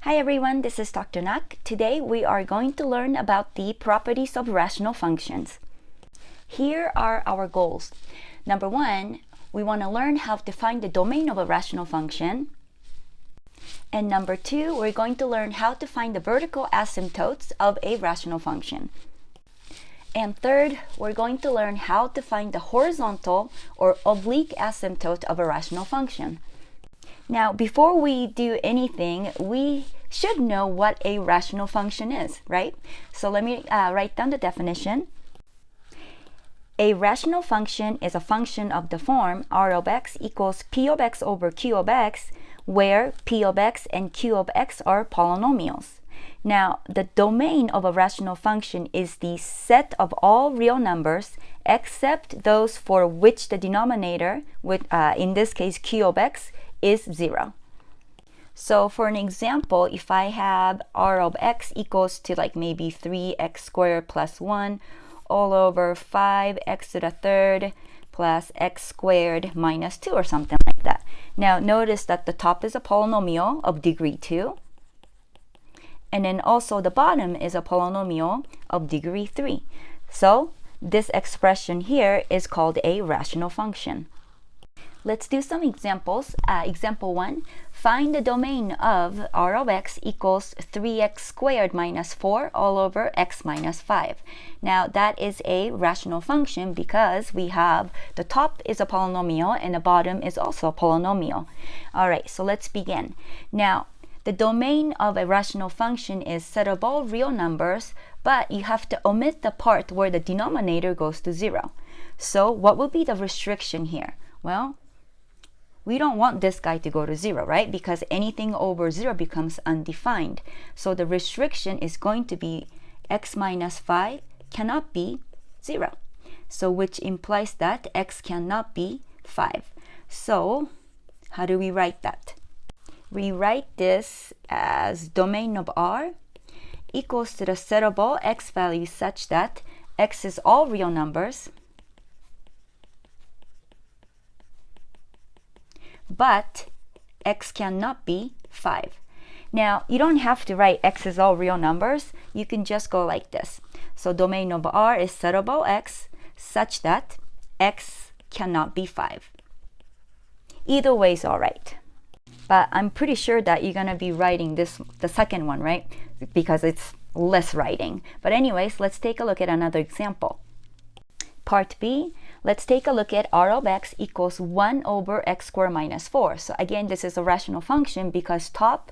Hi everyone, this is Dr. Nak. Today we are going to learn about the properties of rational functions. Here are our goals. Number one, we want to learn how to find the domain of a rational function. And number two, we're going to learn how to find the vertical asymptotes of a rational function. And third, we're going to learn how to find the horizontal or oblique asymptote of a rational function. Now, before we do anything, we should know what a rational function is, right? So let me write down the definition. A rational function is a function of the form r of x equals p of x over q of x, where p of x and q of x are polynomials. Now, the domain of a rational function is the set of all real numbers except those for which the denominator, in this case q of x, is 0. So for an example, if I have r of x equals to like maybe 3x squared plus 1 all over 5x to the third plus x squared minus 2 or something like that. Now notice that the top is a polynomial of degree 2. And then also the bottom is a polynomial of degree 3. So this expression here is called a rational function. Let's do some examples. Example 1, find the domain of r of x equals 3x squared minus 4 all over x minus 5. Now that is a rational function because we have the top is a polynomial and the bottom is also a polynomial. Alright, so let's begin. Now, the domain of a rational function is set of all real numbers, but you have to omit the part where the denominator goes to 0. So what will be the restriction here? Well, we don't want this guy to go to 0, right? Because anything over 0 becomes undefined. So the restriction is going to be x minus 5 cannot be 0. So which implies that x cannot be 5. So how do we write that? We write this as domain of R equals to the set of all x values such that x is all real numbers, but x cannot be 5. Now, you don't have to write x is all real numbers. You can just go like this. So domain of R is set of all x such that x cannot be 5. Either way is all right. But I'm pretty sure that you're going to be writing the second one, right? Because it's less writing. But anyways, let's take a look at another example. Part B, let's take a look at r of x equals 1 over x squared minus 4. So again, this is a rational function because top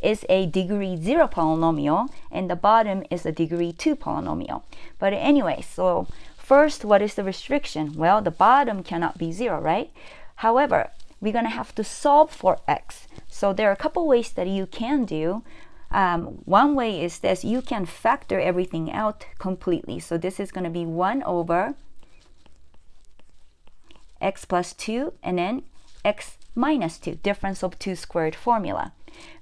is a degree 0 polynomial and the bottom is a degree 2 polynomial. But anyway, so first, what is the restriction? Well, the bottom cannot be 0, right? However, we're going to have to solve for x. So there are a couple ways that you can do. One way is this, you can factor everything out completely. So this is going to be 1 over x plus 2 and then x minus 2, difference of 2 squared formula,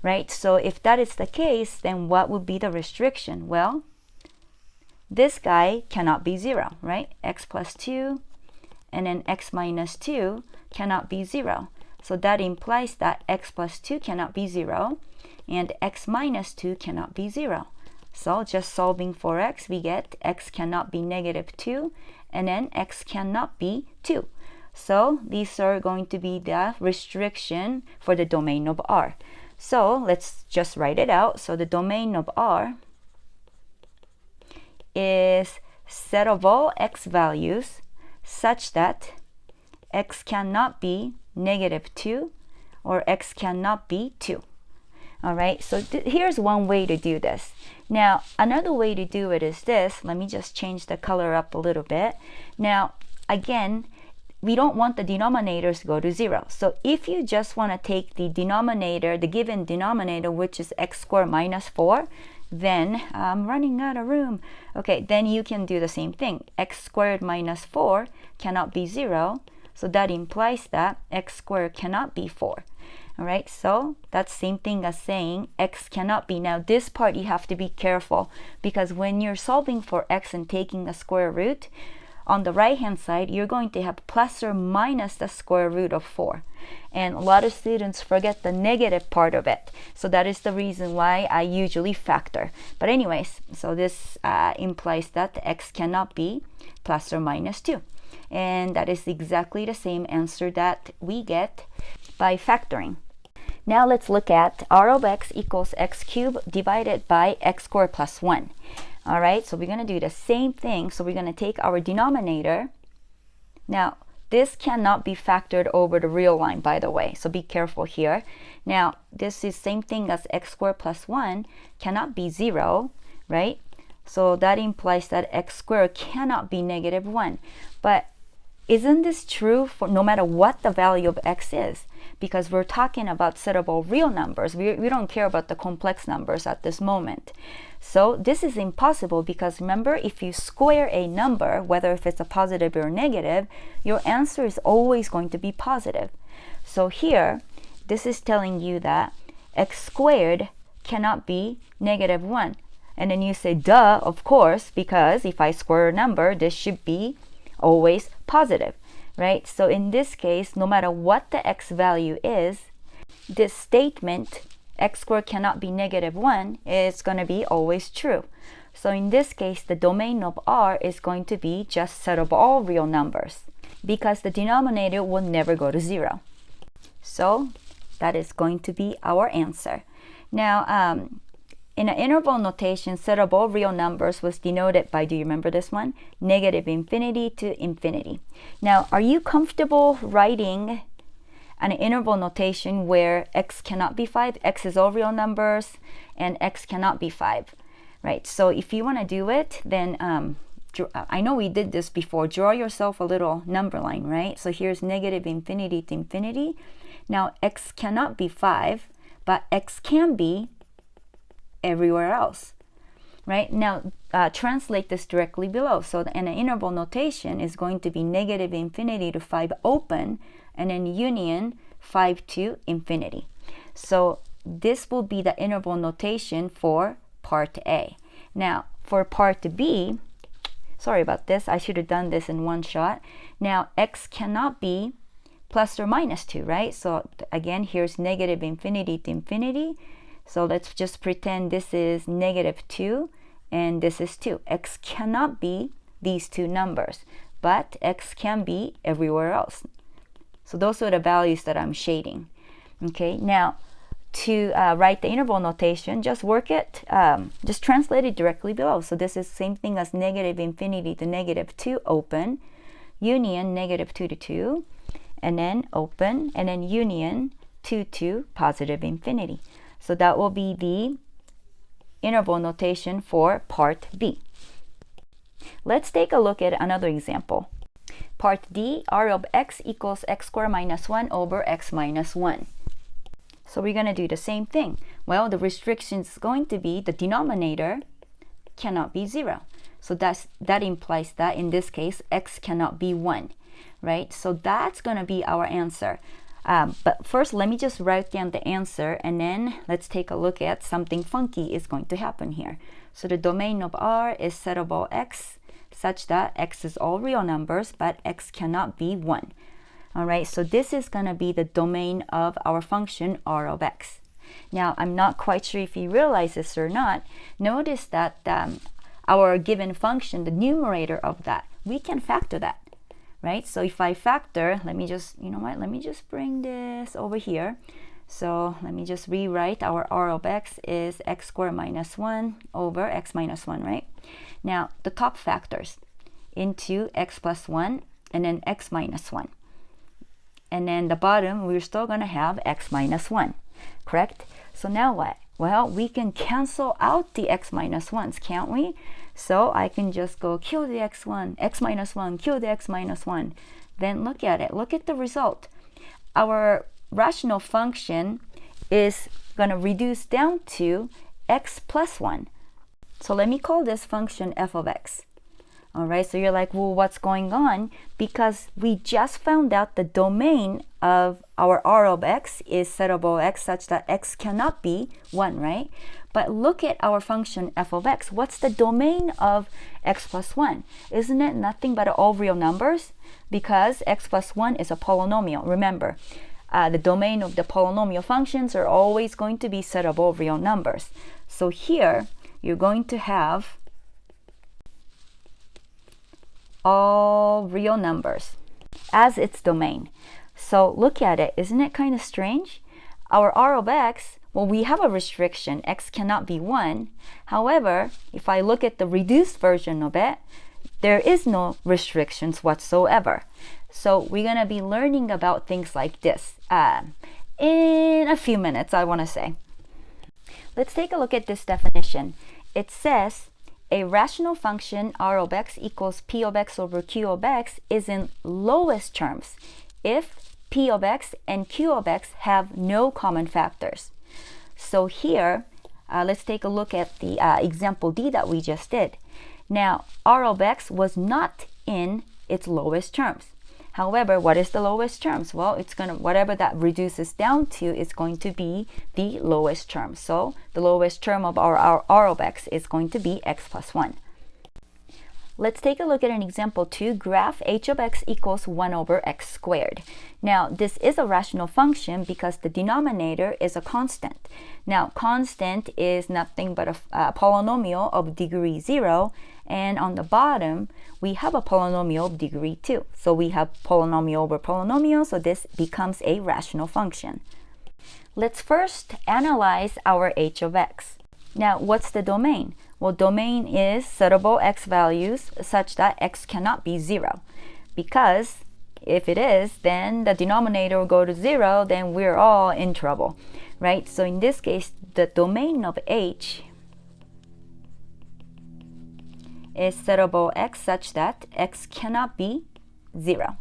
right? So if that is the case, then what would be the restriction? Well, this guy cannot be 0, right? X plus 2 and then x minus 2 cannot be 0. So that implies that x plus 2 cannot be 0 and x minus 2 cannot be 0. So just solving for x, we get x cannot be negative 2 and then x cannot be 2. So these are going to be the restriction for the domain of R. So let's just write it out. So the domain of R is set of all x values such that x cannot be negative 2 or x cannot be 2. All right, so here's one way to do this. Now, another way to do it is this. Let me just change the color up a little bit. Now, again, we don't want the denominators to go to 0. So if you just want to take the denominator, the given denominator, which is x squared minus 4, then I'm running out of room. Okay, then you can do the same thing. X squared minus 4 cannot be 0. So that implies that x squared cannot be 4. All right, so that's same thing as saying x cannot be. Now this part you have to be careful because when you're solving for x and taking the square root, on the right hand side, you're going to have plus or minus the square root of 4. And a lot of students forget the negative part of it. So that is the reason why I usually factor. But anyways, so this implies that x cannot be plus or minus 2. And that is exactly the same answer that we get by factoring. Now let's look at r of x equals x cubed divided by x squared plus 1. All right, so we're going to do the same thing. So we're going to take our denominator. Now, this cannot be factored over the real line, by the way, so be careful here. Now, this is same thing as x squared plus 1 cannot be 0, right? So that implies that x squared cannot be negative 1. But isn't this true for no matter what the value of x is? Because we're talking about settable real numbers. We don't care about the complex numbers at this moment. So this is impossible because remember, if you square a number, whether if it's a positive or negative, your answer is always going to be positive. So here, this is telling you that x squared cannot be negative 1. And then you say, duh, of course, because if I square a number, this should be always positive, right? So in this case, no matter what the x value is, this statement, x squared cannot be negative 1, is going to be always true. So in this case, the domain of R is going to be just set of all real numbers because the denominator will never go to 0. So that is going to be our answer. Now, in an interval notation, set of all real numbers was denoted by, do you remember this one? Negative infinity to infinity. Now, are you comfortable writing an interval notation where x cannot be 5, x is all real numbers, and x cannot be 5, right? So if you want to do it, then I know we did this before. Draw yourself a little number line, right? So here's negative infinity to infinity. Now, x cannot be 5, but x can be everywhere else, right? Now, translate this directly below. So an interval notation is going to be negative infinity to 5 open, and then union 5 to infinity. So this will be the interval notation for part A. Now, for part B, sorry about this, I should have done this in one shot. Now, x cannot be plus or minus 2, right? So again, here's negative infinity to infinity. So let's just pretend this is negative 2 and this is 2. X cannot be these two numbers, but x can be everywhere else. So those are the values that I'm shading. Okay, now to write the interval notation, just work it, just translate it directly below. So this is same thing as negative infinity to negative 2 open, union negative 2 to 2, and then open, and then union 2 to positive infinity. So that will be the interval notation for part B. Let's take a look at another example. Part D, r of x equals x squared minus 1 over x minus 1. So we're going to do the same thing. Well, the restriction is going to be the denominator cannot be 0. So that implies that in this case, x cannot be 1, right? So that's going to be our answer. But first, let me just write down the answer, and then let's take a look at something funky is going to happen here. So the domain of R is set of all x such that x is all real numbers, but x cannot be 1. All right, so this is going to be the domain of our function r of x. Now, I'm not quite sure if you realize this or not. Notice that our given function, the numerator of that, we can factor that. Right? So if I factor, let me just, you know what, let me just bring this over here. So let me just rewrite our r of x is x squared minus 1 over x minus 1, right? Now, the top factors into x plus 1 and then x minus 1. And then the bottom, we're still going to have x minus 1, correct? So now what? Well, we can cancel out the x minus 1s, can't we? So I can just go kill the x1, x minus 1, kill the x minus 1. Then look at it. Look at the result. Our rational function is going to reduce down to x plus 1. So let me call this function f of x. All right, so you're like, well, what's going on? Because we just found out the domain of our R of x is set above x such that x cannot be 1, right? But look at our function f of x. What's the domain of x plus 1? Isn't it nothing but all real numbers? Because x plus 1 is a polynomial. Remember, the domain of the polynomial functions are always going to be set above real numbers. So here, you're going to have all real numbers as its domain. So look at it. Isn't it kind of strange? Our R of x, well, we have a restriction. X cannot be 1. However, if I look at the reduced version of it, there is no restrictions whatsoever. So we're going to be learning about things like this in a few minutes, I want to say. Let's take a look at this definition. It says a rational function R of x equals P of x over Q of x is in lowest terms if P of x and Q of x have no common factors. So here, let's take a look at the example D that we just did. Now, R of x was not in its lowest terms. However, what is the lowest terms? Well, it's going to, whatever that reduces down to is going to be the lowest term. So the lowest term of our R of x is going to be x plus 1. Let's take a look at an example 2. Graph h of x equals 1 over x squared. Now, this is a rational function because the denominator is a constant. Now, constant is nothing but a polynomial of degree 0. And on the bottom, we have a polynomial of degree 2. So we have polynomial over polynomial, so this becomes a rational function. Let's first analyze our h of x. Now, what's the domain? Well, domain is set above x values such that x cannot be 0. Because if it is, then the denominator will go to 0, then we're all in trouble, right? So in this case, the domain of h is set above x such that x cannot be 0.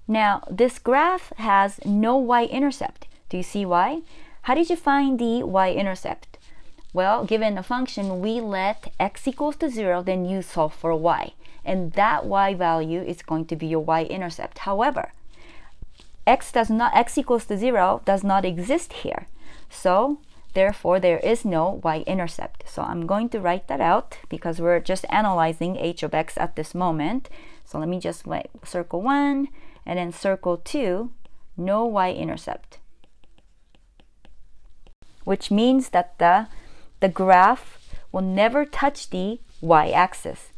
Now, this graph has no y-intercept. Do you see why? How did you find the y-intercept? Well, given a function, we let x equals to 0, then you solve for y. And that y value is going to be your y-intercept. However, x equals to 0 does not exist here. So, therefore, there is no y-intercept. So I'm going to write that out because we're just analyzing h of x at this moment. So let me just circle 1 and then circle 2, no y-intercept. Which means that the graph will never touch the y-axis.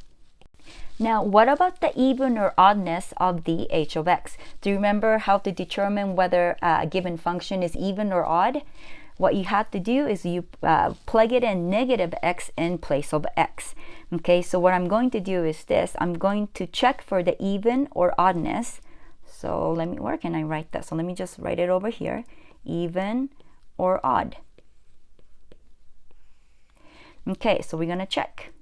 Now, what about the even or oddness of the h of x? Do you remember how to determine whether a given function is even or odd? What you have to do is you plug it in negative x in place of x. Okay, so what I'm going to do is this. I'm going to check for the even or oddness. So where can I write that? So let me just write it over here. Even or odd. Okay, so we're going to check.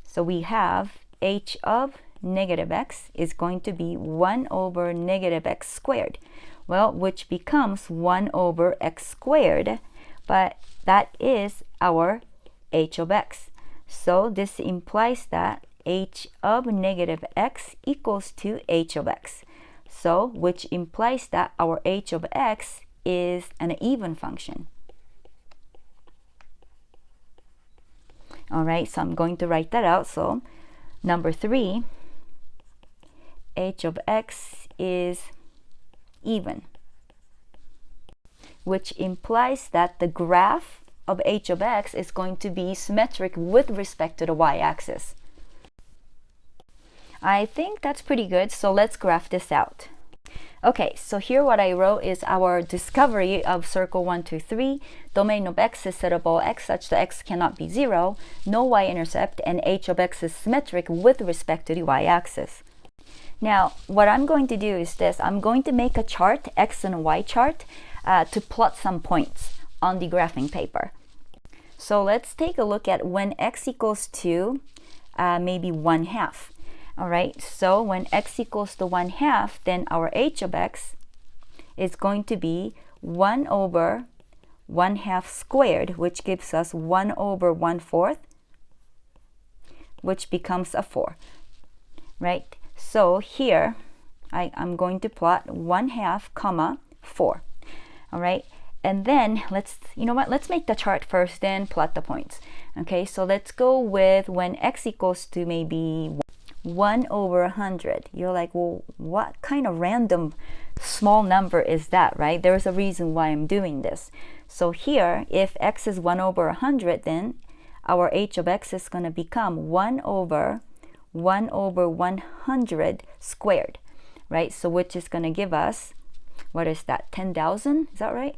So we have h of negative x is going to be 1 over negative x squared. Well, which becomes 1 over x squared, but that is our h of x. So this implies that h of negative x equals to h of x. So, which implies that our h of x is an even function. All right, so I'm going to write that out. So, number 3, h of x is even, which implies that the graph of h of x is going to be symmetric with respect to the y-axis. I think that's pretty good, so let's graph this out. Okay, so here what I wrote is our discovery of circle 1, 2, 3. Domain of x is set above x such that x cannot be 0, no y-intercept, and h of x is symmetric with respect to the y-axis. Now, what I'm going to do is this. I'm going to make a chart, x and y chart, to plot some points on the graphing paper. So let's take a look at when x equals to maybe 1/2. All right, so when x equals to 1/2, then our h of x is going to be 1 over 1/2 squared, which gives us 1 over 1/4, which becomes a 4, right? So here I'm going to plot 1/2 comma 4. All right, and then let's make the chart first, then plot the points. Okay, so let's go with when x equals to maybe 1/100. You're like, well, what kind of random small number is that, right? There's a reason why I'm doing this. So here, if x is 1/100, then our h of x is going to become 1/100 squared, right? So which is going to give us, what is that, 10,000? Is that right?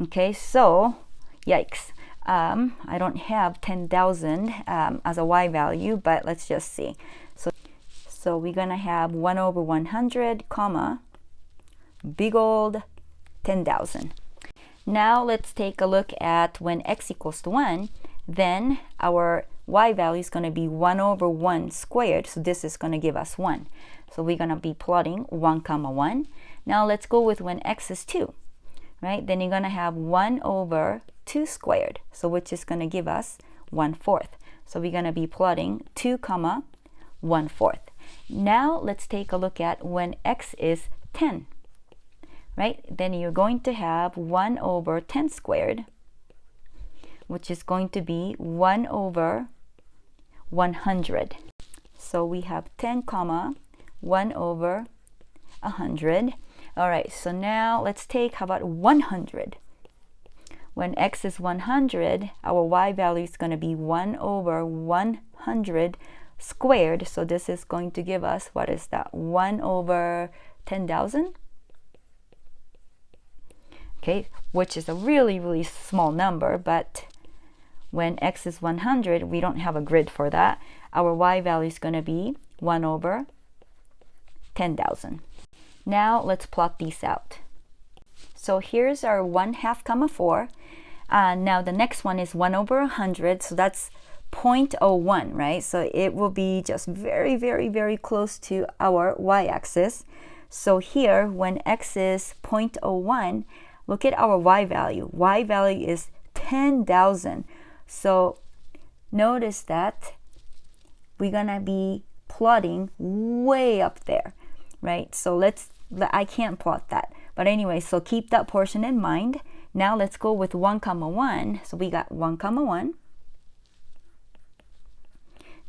Okay, so yikes. I don't have 10,000 as a y value, but let's just see. So we're going to have 1/100, comma, big old 10,000. Now let's take a look at when x equals to 1, then our y value is going to be 1/1 squared. So this is going to give us 1. So we're going to be plotting 1 comma 1. Now let's go with when x is 2, right? Then you're going to have 1/2 squared. So which is going to give us 1/4. So we're going to be plotting 2 comma 1/4. Now let's take a look at when x is 10, right? Then you're going to have 1/10 squared, which is going to be 1/100. So we have 10 comma 1/100. All right, so now let's take, how about 100? When x is 100, our y value is going to be 1/100 squared. So this is going to give us, what is that, 1/10,000? Okay, which is a really, really small number, but when x is 100, we don't have a grid for that. Our y value is going to be 1/10,000. Now let's plot these out. So here's our 1/2 comma 4. Now the next one is 1/100, so that's 0.01, right? So it will be just very, very, very close to our y-axis. So here, when x is 0.01, look at our y value. Y value is 10,000. So notice that we're gonna be plotting way up there, right? So I can't plot that. But anyway, so keep that portion in mind. Now let's go with 1 comma 1. So we got 1 comma 1.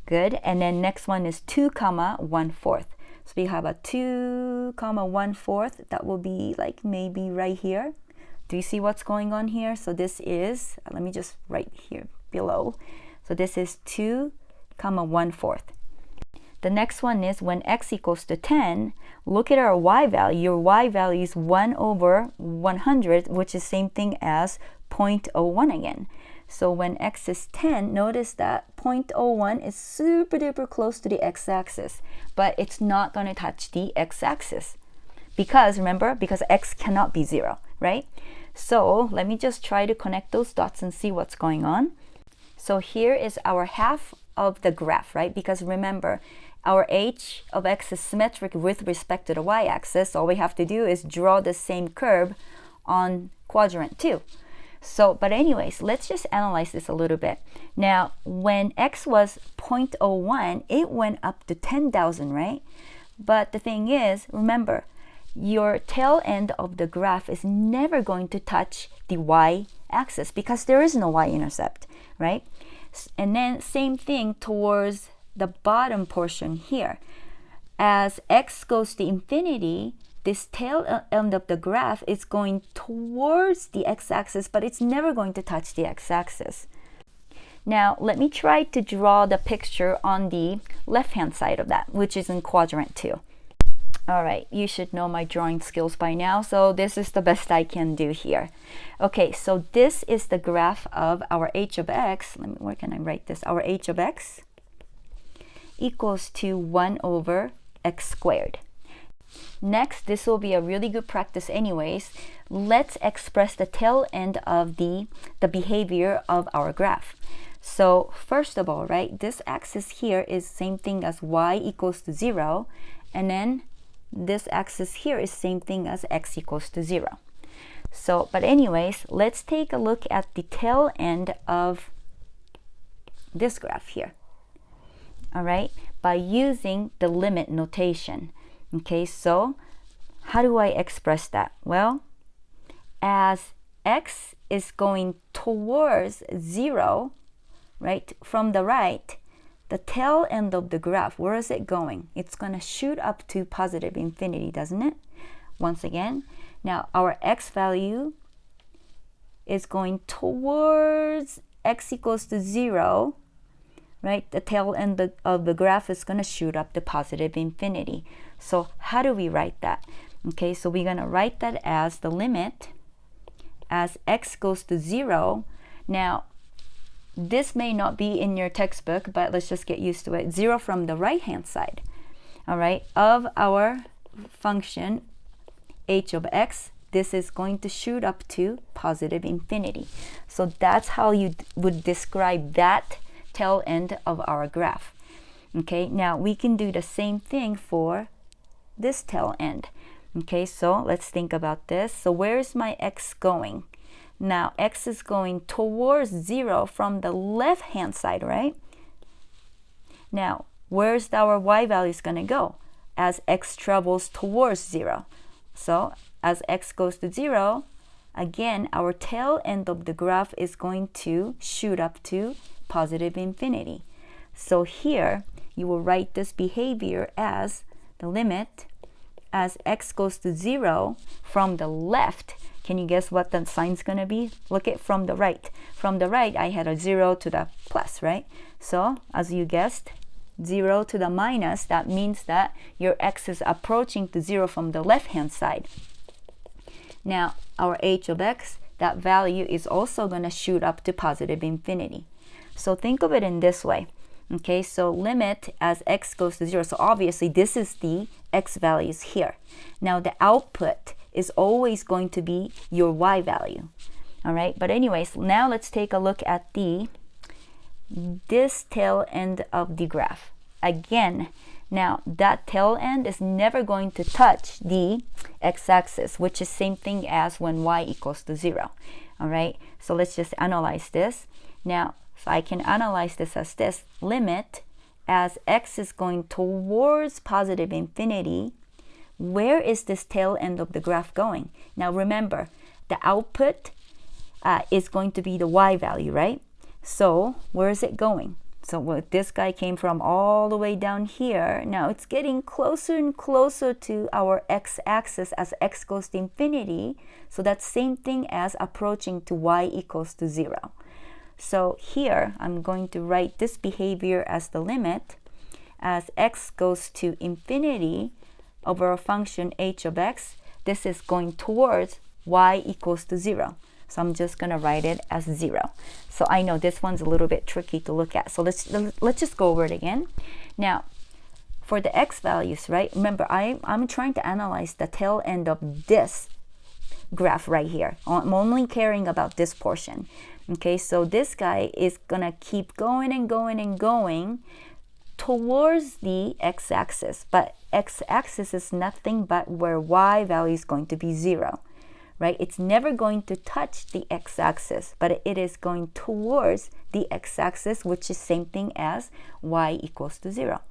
Good. And then next one is 2 comma 1/4. So we have a 2 comma 1/4. That will be like maybe right here. Do you see what's going on here? So this is, let me just write here below. So this is 2 comma 1/4. The next one is when x equals to 10, look at our y value. Your y value is 1/100, which is same thing as 0.01 again. So when x is 10, notice that 0.01 is super duper close to the x-axis, but it's not going to touch the x-axis. Because, remember, because x cannot be 0, right? So let me just try to connect those dots and see what's going on. So here is our half of the graph, right? Because remember, our h of x is symmetric with respect to the y-axis. All we have to do is draw the same curve on quadrant 2. So, but anyways, let's just analyze this a little bit. Now, when x was 0.01, it went up to 10,000, right? But the thing is, remember, your tail end of the graph is never going to touch the y-axis because there is no y-intercept, right? And then same thing towards the bottom portion here. As x goes to infinity, this tail end of the graph is going towards the x-axis, but it's never going to touch the x-axis. Now, let me try to draw the picture on the left-hand side of that, which is in quadrant 2. All right, you should know my drawing skills by now, so this is the best I can do here. Okay, so this is the graph of our h of x. Where can I write this? Our h of x equals to 1/x squared. Next, this will be a really good practice anyways. Let's express the tail end of the behavior of our graph. So first of all, right, this axis here is same thing as y equals to 0, and then this axis here is same thing as x equals to 0. So, but anyways, let's take a look at the tail end of this graph here. All right, by using the limit notation. Okay, so how do I express that? Well, as x is going towards 0, right, from the right, the tail end of the graph, where is it going? It's going to shoot up to positive infinity, doesn't it? Once again, now our x value is going towards x equals to 0, right? The tail end of the graph is going to shoot up to positive infinity. So how do we write that? Okay, so we're going to write that as the limit as x goes to 0. Now, this may not be in your textbook, but let's just get used to it. 0 from the right-hand side, all right, of our function h of x. This is going to shoot up to positive infinity. So that's how you would describe that tail end of our graph. Okay, now we can do the same thing for this tail end. Okay, so let's think about this. So where is my x going? Now x is going towards 0 from the left hand side, right? Now where's our y value is going to go as x travels towards 0? So as x goes to 0, again our tail end of the graph is going to shoot up to positive infinity. So here you will write this behavior as the limit as x goes to 0 from the left. Can you guess what the sign's going to be? Look at from the right. From the right, I had a 0 to the plus, right? So as you guessed, 0 to the minus, that means that your x is approaching to 0 from the left-hand side. Now, our h of x, that value is also going to shoot up to positive infinity. So think of it in this way. Okay, so limit as x goes to 0. So obviously, this is the x values here. Now, the output is always going to be your y value. All right, but anyways, now let's take a look at this tail end of the graph. Again, now that tail end is never going to touch the x-axis, which is same thing as when y equals to 0. All right, so let's just analyze this. Now, so I can analyze this as this limit as x is going towards positive infinity. Where is this tail end of the graph going? Now remember, the output is going to be the y value, right? So where is it going? So this guy came from all the way down here. Now it's getting closer and closer to our x-axis as x goes to infinity. So that's same thing as approaching to y equals to 0. So here I'm going to write this behavior as the limit as x goes to infinity over a function h of x. This is going towards y equals to 0. So I'm just going to write it as 0. So I know this one's a little bit tricky to look at. So let's just go over it again. Now, for the x values, right? Remember, I'm trying to analyze the tail end of this graph right here. I'm only caring about this portion. Okay, so this guy is going to keep going and going and going towards the x-axis. But x-axis is nothing but where y value is going to be 0. Right? It's never going to touch the x-axis, but it is going towards the x-axis, which is same thing as y equals to 0.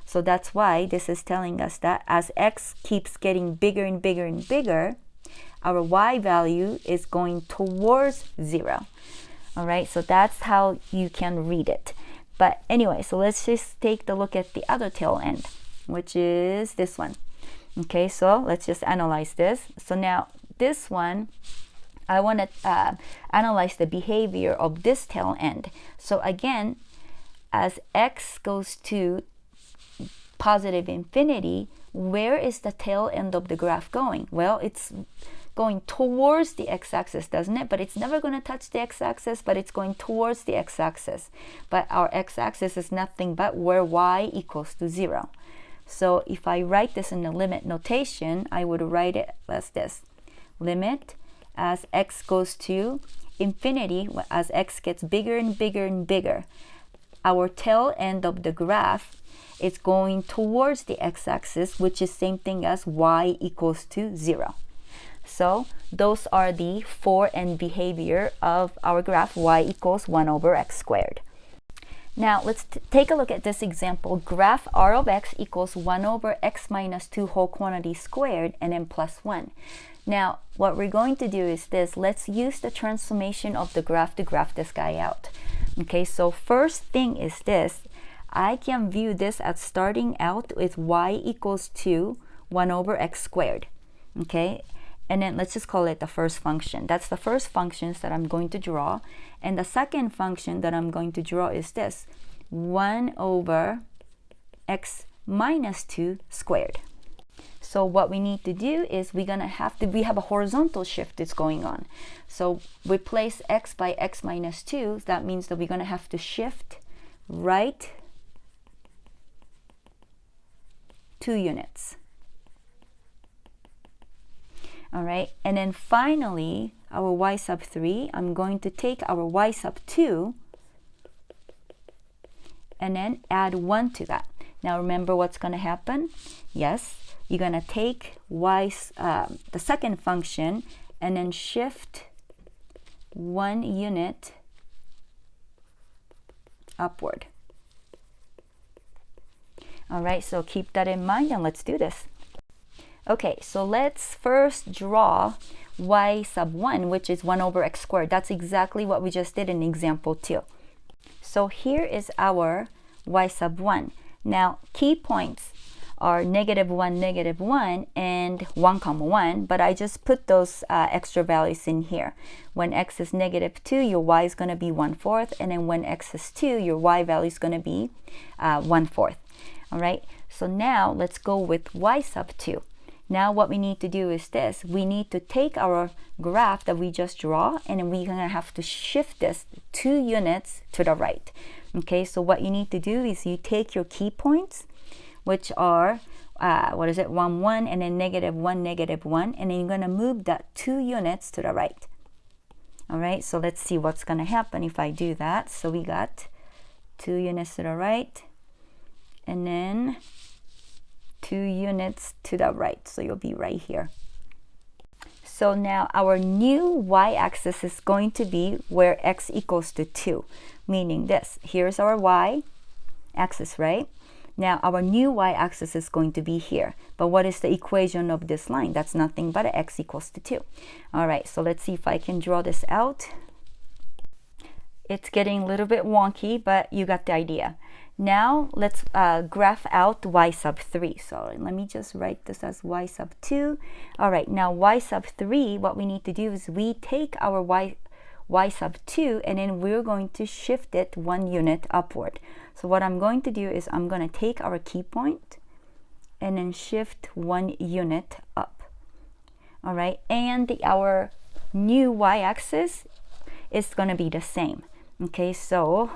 So that's why this is telling us that as x keeps getting bigger and bigger and bigger, our y value is going towards 0. All right, so that's how you can read it. But anyway, so let's just take a look at the other tail end, which is this one. Okay, so let's just analyze this. So now this one, I want to analyze the behavior of this tail end. So again, as x goes to positive infinity, where is the tail end of the graph going? Well, it's going towards the x-axis, doesn't it? But it's never going to touch the x-axis, but it's going towards the x-axis. But our x-axis is nothing but where y equals to 0. So if I write this in the limit notation, I would write it as this. Limit as x goes to infinity, as x gets bigger and bigger and bigger, our tail end of the graph is going towards the x-axis, which is same thing as y equals to 0. So those are the for and behavior of our graph y equals 1 over x squared. Now let's take a look at this example. Graph r of x equals 1 over x minus 2 whole quantity squared and then plus 1. Now what we're going to do is this. Let's use the transformation of the graph to graph this guy out. Okay, so first thing is this. I can view this as starting out with y equals 2 1 over x squared. Okay, and then let's just call it the first function. That's the first functions that I'm going to draw. And the second function that I'm going to draw is this, 1 over x minus 2 squared. So what we need to do is we have a horizontal shift that's going on. So replace x by x minus 2. That means that we're going to have to shift right 2 units. All right, and then finally, our y sub 3, I'm going to take our y sub 2 and then add 1 to that. Now remember what's going to happen? Yes, you're going to take the second function and then shift 1 unit upward. All right, so keep that in mind and let's do this. Okay, so let's first draw y sub 1, which is 1 over x squared. That's exactly what we just did in example 2. So here is our y sub 1. Now, key points are -1, -1, and 1, 1, but I just put those extra values in here. When x is -2, your y is going to be 1/4, and then when x is 2, your y value is going to be 1/4. All right, so now let's go with y sub 2. Now what we need to do is this. We need to take our graph that we just draw and then we're going to have to shift this 2 units to the right. Okay, so what you need to do is you take your key points, which are, 1, 1, and then -1, -1, and then you're going to move that 2 units to the right. All right, so let's see what's going to happen if I do that. So we got 2 units to the right, and then 2 units to the right, so you'll be right here. So now our new y-axis is going to be where x equals to 2, meaning this. Here's our y-axis, right? Now our new y-axis is going to be here. But what is the equation of this line? That's nothing but x equals to 2. All right, so let's see if I can draw this out. It's getting a little bit wonky, but you got the idea. Now let's graph out y sub 3. So let me just write this as y sub 2. All right, now y sub 3, what we need to do is we take our y sub 2 and then we're going to shift it 1 unit upward. So what I'm going to do is I'm going to take our key point and then shift 1 unit up. All right, and our new y-axis is going to be the same. Okay, so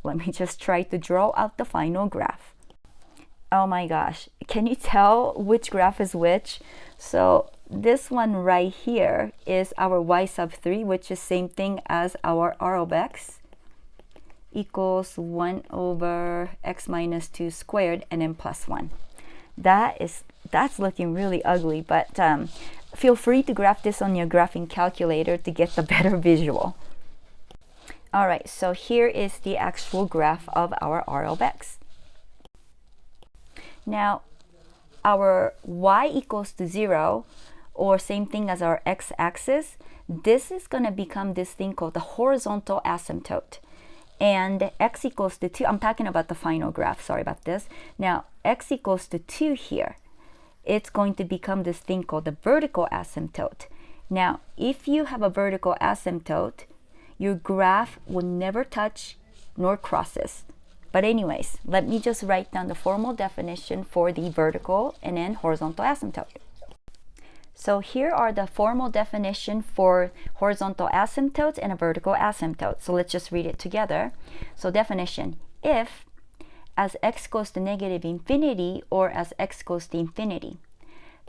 let me just try to draw out the final graph. Oh my gosh, can you tell which graph is which? So this one right here is our y sub 3, which is same thing as our r of x equals 1 over x minus 2 squared and then plus 1. That's looking really ugly, but feel free to graph this on your graphing calculator to get the better visual. All right, so here is the actual graph of our r of x. Now, our y equals to 0, or same thing as our x-axis, this is going to become this thing called the horizontal asymptote. And x equals to 2, I'm talking about the final graph, sorry about this. Now, x equals to 2 here, it's going to become this thing called the vertical asymptote. Now, if you have a vertical asymptote, your graph will never touch nor crosses. But anyways, let me just write down the formal definition for the vertical and then horizontal asymptote. So here are the formal definition for horizontal asymptotes and a vertical asymptote. So let's just read it together. So definition, if as x goes to -infinity or as x goes to infinity,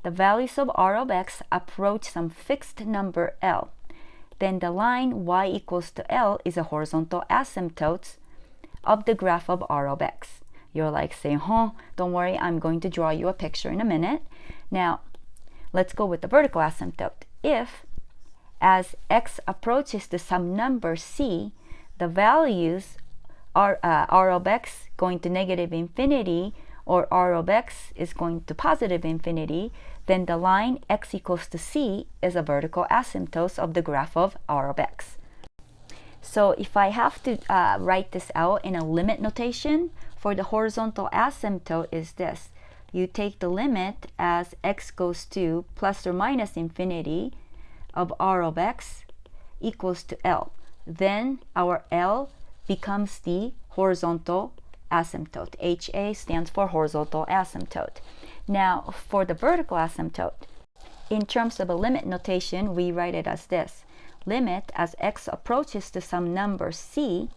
the values of r of x approach some fixed number L, then the line y equals to L is a horizontal asymptote of the graph of r of x. You're like saying, don't worry, I'm going to draw you a picture in a minute. Now, let's go with the vertical asymptote. If, as x approaches to some number c, the values r of x going to negative infinity, or r of x is going to positive infinity, then the line x equals to c is a vertical asymptote of the graph of r of x. So if I have to write this out in a limit notation, for the horizontal asymptote is this. You take the limit as x goes to plus or minus infinity of r of x equals to L. Then our L becomes the horizontal asymptote. HA stands for horizontal asymptote. Now for the vertical asymptote, in terms of a limit notation, we write it as this. Limit as x approaches to some number c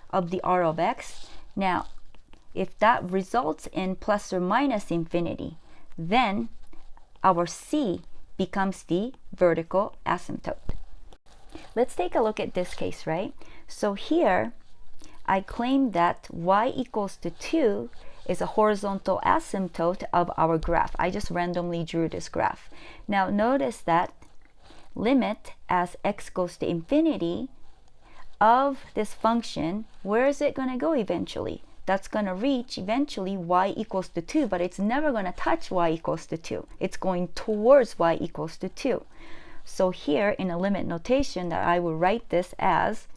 of the r of x. Now if that results in plus or minus infinity, then our c becomes the vertical asymptote. Let's take a look at this case, right? So here I claim that y equals to 2 is a horizontal asymptote of our graph. I just randomly drew this graph. Now notice that limit as x goes to infinity of this function, where is it going to go eventually? That's going to reach eventually y equals to 2, but it's never going to touch y equals to 2. It's going towards y equals to 2. So here in a limit notation that I will write this as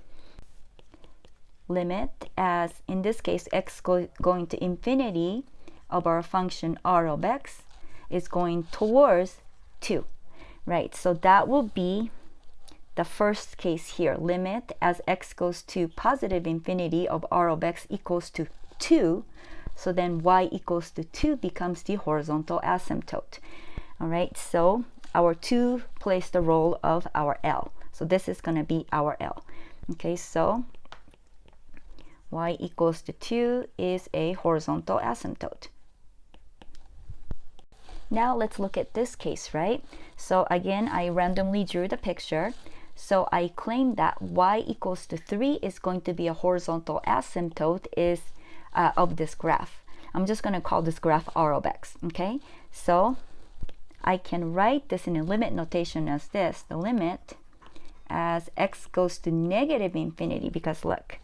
limit as, in this case, x going to infinity of our function r of x is going towards 2. Right, so that will be the first case here. Limit as x goes to positive infinity of r of x equals to 2. So then y equals to 2 becomes the horizontal asymptote. All right, so our 2 plays the role of our L. So this is going to be our L. Okay, so y equals to 2 is a horizontal asymptote. Now let's look at this case, right? So again, I randomly drew the picture. So I claim that y equals to 3 is going to be a horizontal asymptote of this graph. I'm just going to call this graph r of x, okay? So I can write this in a limit notation as this. The limit as x goes to negative infinity, because look,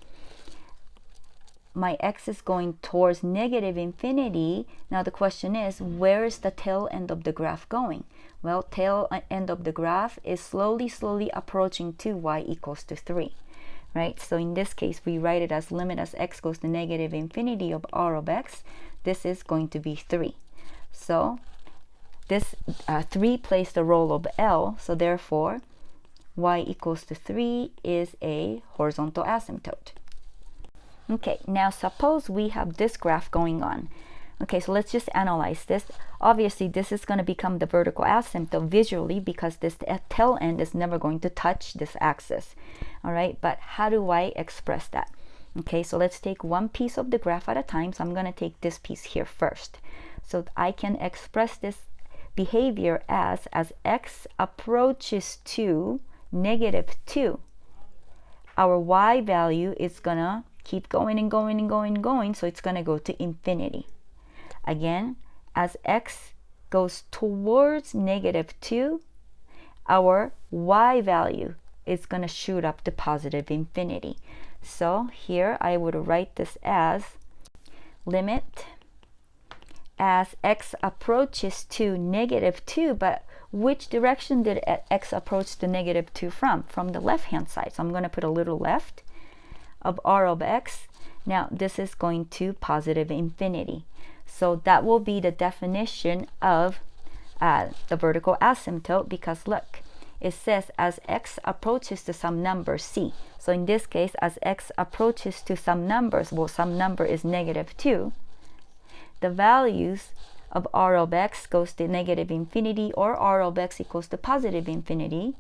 my x is going towards negative infinity. Now the question is, where is the tail end of the graph going? Well, tail end of the graph is slowly approaching to y equals to 3, right? So in this case, we write it as limit as x goes to negative infinity of r of x. This is going to be 3. So this 3 plays the role of L, so therefore y equals to 3 is a horizontal asymptote. Okay, now suppose we have this graph going on. Okay, so let's just analyze this. Obviously, this is going to become the vertical asymptote visually because this tail end is never going to touch this axis. All right, but how do I express that? Okay, so let's take one piece of the graph at a time. So I'm going to take this piece here first. So I can express this behavior as x approaches to negative 2. Our y value is going to keep going and going and going and going, so it's going to go to infinity. Again, as x goes towards negative 2, our y value is going to shoot up to positive infinity. So here I would write this as limit as x approaches to negative 2, but which direction did x approach to negative 2 from? From the left-hand side. So I'm going to put a little left of r of x. Now this is going to positive infinity. So that will be the definition of the vertical asymptote, because look, it says as x approaches to some number c. So in this case, as x approaches to some numbers, well, some number is negative 2, the values of r of x goes to negative infinity, or r of x equals to positive infinity.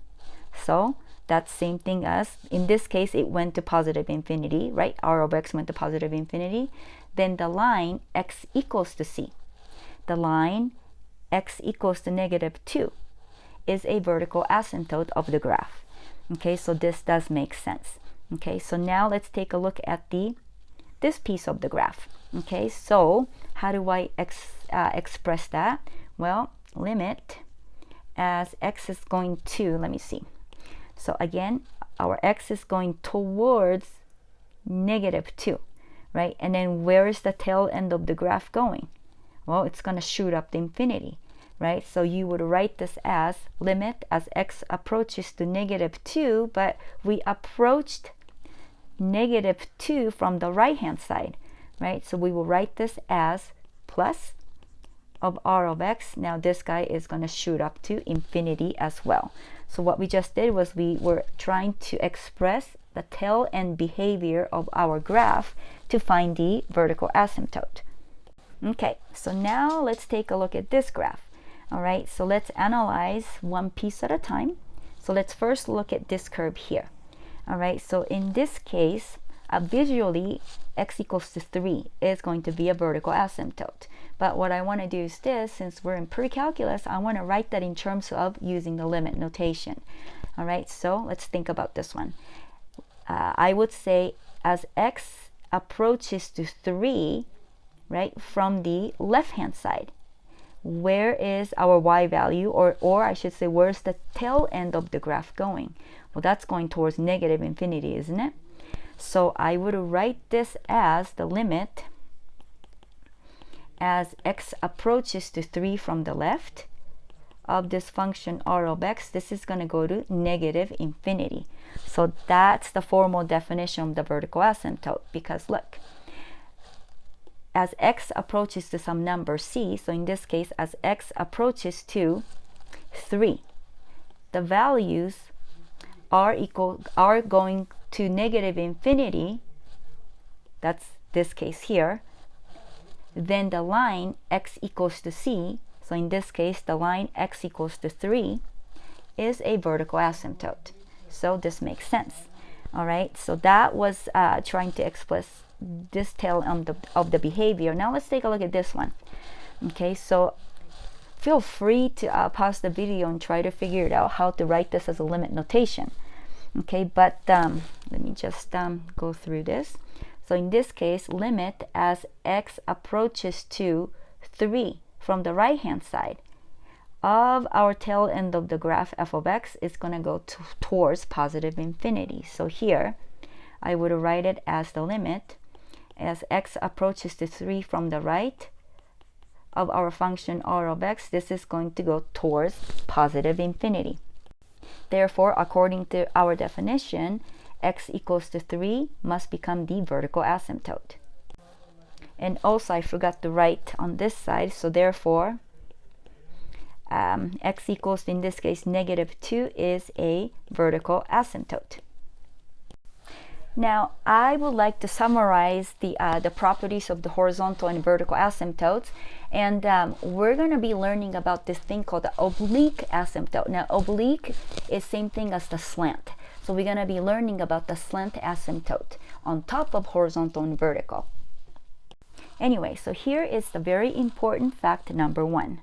So that's same thing as, in this case, it went to positive infinity, right? R of x went to positive infinity. Then the line x equals to c. The line x equals to negative 2 is a vertical asymptote of the graph. Okay, so this does make sense. Okay, so now let's take a look at this piece of the graph. Okay, so how do I express that? Well, limit as x is going to, let me see. So again, our x is going towards -2, right? And then where is the tail end of the graph going? Well, it's going to shoot up to infinity, right? So you would write this as limit as x approaches to -2, but we approached -2 from the right hand side, right? So we will write this as plus of r of x. Now this guy is going to shoot up to infinity as well. So what we just did was we were trying to express the tail end behavior of our graph to find the vertical asymptote. Okay, so now let's take a look at this graph. All right, so let's analyze one piece at a time. So let's first look at this curve here. All right, so in this case, visually, x equals to 3 is going to be a vertical asymptote. But what I want to do is this, since we're in pre-calculus, I want to write that in terms of using the limit notation. All right, so let's think about this one. I would say as x approaches to 3, right, from the left-hand side, where is our y value, or I should say, where's the tail end of the graph going? Well, that's going towards -infinity, isn't it? So I would write this as the limit as x approaches to 3 from the left of this function r of x. This is going to go to -infinity. So that's the formal definition of the vertical asymptote, because look, as x approaches to some number c, so in this case, as x approaches to 3, the values are going to -infinity, that's this case here, then the line x equals to c, so in this case the line x equals to 3 is a vertical asymptote. So this makes sense. All right, so that was trying to express this tail of the behavior. Now let's take a look at this one. Okay, so feel free to pause the video and try to figure it out how to write this as a limit notation. Okay, but let me just go through this. So in this case, limit as x approaches to 3 from the right hand side of our tail end of the graph f of x is going to go towards +infinity. So here I would write it as the limit as x approaches to 3 from the right of our function r of x. This is going to go towards +infinity. Therefore, according to our definition, x equals to 3 must become the vertical asymptote. And also, I forgot to write on this side, so therefore, x equals to, in this case, -2 is a vertical asymptote. Now, I would like to summarize the properties of the horizontal and vertical asymptotes, and we're going to be learning about this thing called the oblique asymptote. Now, oblique is same thing as the slant, so we're going to be learning about the slant asymptote on top of horizontal and vertical. Anyway, so here is the very important fact number 1.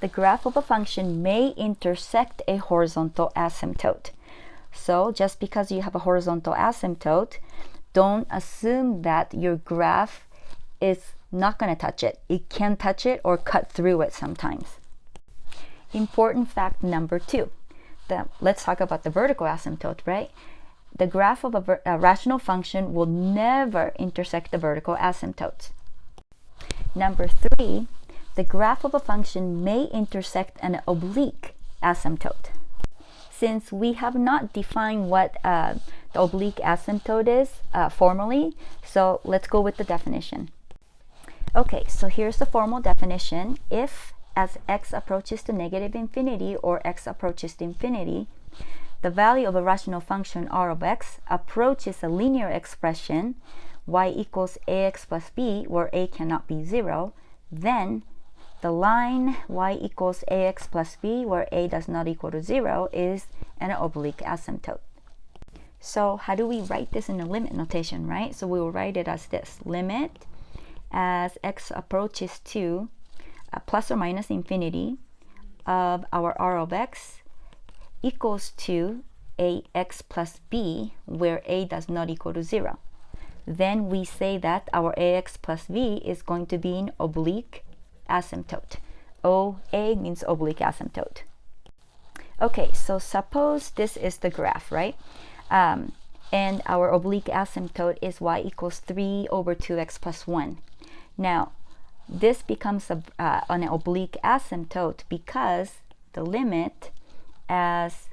The graph of a function may intersect a horizontal asymptote. So just because you have a horizontal asymptote, don't assume that your graph is not going to touch it. It can touch it or cut through it sometimes. Important fact number 2. Let's talk about the vertical asymptote, right? The graph of a rational function will never intersect the vertical asymptotes. Number 3, the graph of a function may intersect an oblique asymptote. Since we have not defined what the oblique asymptote is formally, so let's go with the definition. Okay, so here's the formal definition. If as x approaches to -infinity or x approaches to infinity, the value of a rational function r of x approaches a linear expression y equals ax plus b, where a cannot be 0, then the line y equals ax plus b, where a does not equal to 0, is an oblique asymptote. So how do we write this in a limit notation, right? So we will write it as this. Limit as x approaches to plus or minus infinity of our r of x equals to ax plus b, where a does not equal to 0. Then we say that our ax plus b is going to be an oblique asymptote. OA means oblique asymptote. Okay, so suppose this is the graph, right? And our oblique asymptote is y equals 3 over 2x plus 1. Now, this becomes an oblique asymptote because the limit as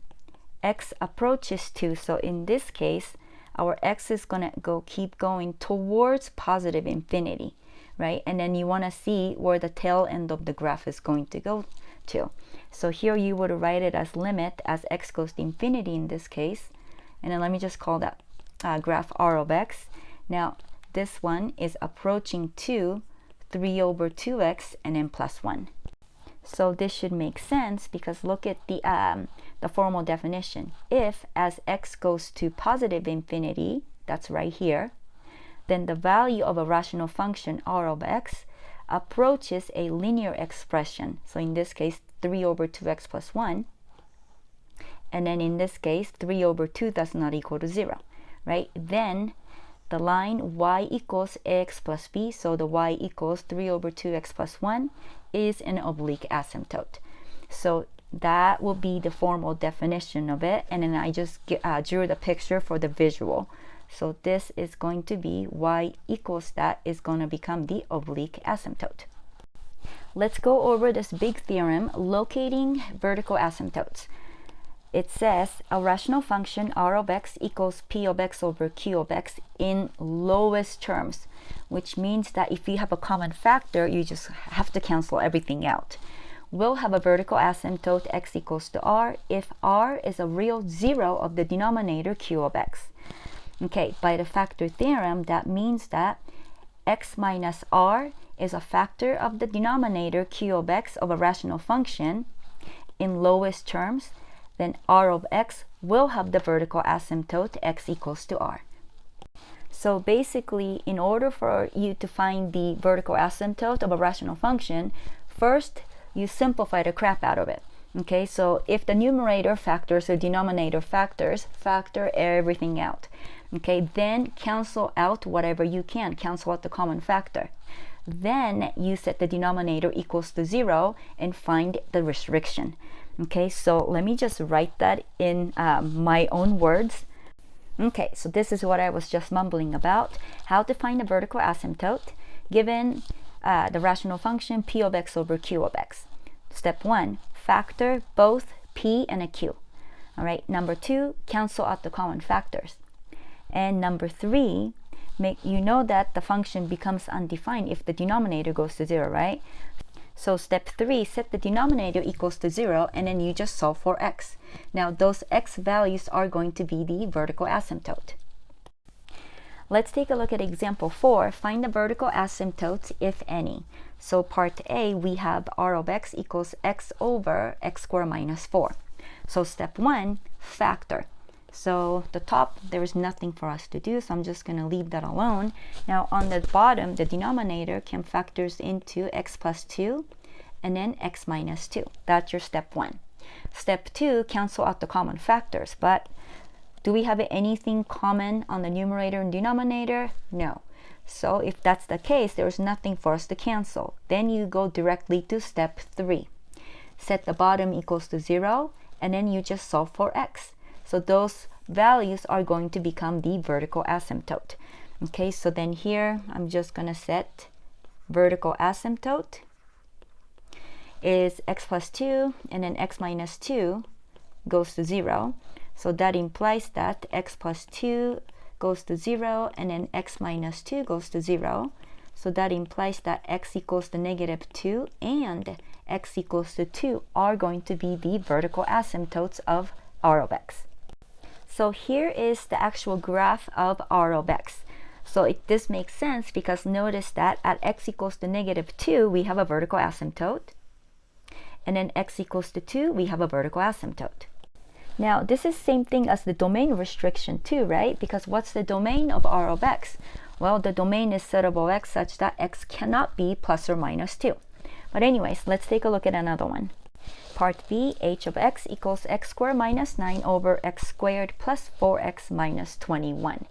x approaches 2, so in this case, our x is going to keep going towards positive infinity, right? And then you want to see where the tail end of the graph is going to go to. So here you would write it as limit as x goes to infinity in this case. And then let me just call that graph r of x. Now, this one is approaching 2, 3 over 2x, and then plus 1. So this should make sense because look at the formal definition. If as x goes to positive infinity, that's right here, then the value of a rational function r of x approaches a linear expression. So in this case, 3 over 2x plus 1. And then in this case, 3 over 2 does not equal to 0, right? Then the line y equals ax plus b, so the y equals 3 over 2x plus 1 is an oblique asymptote. So that will be the formal definition of it, and then I just drew the picture for the visual. So this is going to be y equals that is going to become the oblique asymptote. Let's go over this big theorem, locating vertical asymptotes. It says a rational function r of x equals p of x over q of x in lowest terms, which means that if you have a common factor, you just have to cancel everything out. We'll have a vertical asymptote x equals to r if r is a real 0 of the denominator q of x. Okay, by the factor theorem, that means that x minus r is a factor of the denominator q of x of a rational function in lowest terms, then r of x will have the vertical asymptote x equals to r. So basically, in order for you to find the vertical asymptote of a rational function, first you simplify the crap out of it. Okay, so if the numerator factors or denominator factors, factor everything out. Okay, then cancel out whatever you can, cancel out the common factor. Then you set the denominator equals to 0 and find the restriction. Okay, so let me just write that in my own words. Okay, so this is what I was just mumbling about. How to find a vertical asymptote given the rational function p of x over q of x. Step 1, factor both p and a q. All right, number 2, cancel out the common factors. And number 3, you know that the function becomes undefined if the denominator goes to 0, right? So step 3, set the denominator equals to 0, and then you just solve for x. Now those x values are going to be the vertical asymptote. Let's take a look at example 4. Find the vertical asymptotes, if any. So part A, we have r of x equals x over x squared minus 4. So step 1, factor. So the top, there is nothing for us to do, so I'm just going to leave that alone. Now on the bottom, the denominator can factors into x plus 2 and then x minus 2. That's your step 1. Step 2, cancel out the common factors. But do we have anything common on the numerator and denominator? No. So if that's the case, there's nothing for us to cancel. Then you go directly to step 3. Set the bottom equals to 0, and then you just solve for x. So those values are going to become the vertical asymptote. Okay, so then here I'm just going to set vertical asymptote is x plus 2, and then x minus 2 goes to 0. So that implies that x plus 2 goes to 0, and then x minus 2 goes to 0. So that implies that x equals to negative 2 and x equals to 2 are going to be the vertical asymptotes of r of x. So here is the actual graph of r of x. So this makes sense because notice that at x equals to negative 2, we have a vertical asymptote. And then x equals to 2, we have a vertical asymptote. Now, this is same thing as the domain restriction too, right? Because what's the domain of r of x? Well, the domain is set of x such that x cannot be plus or minus 2. But anyways, let's take a look at another one. Part B, h of x equals x squared minus 9 over x squared plus 4x minus 21.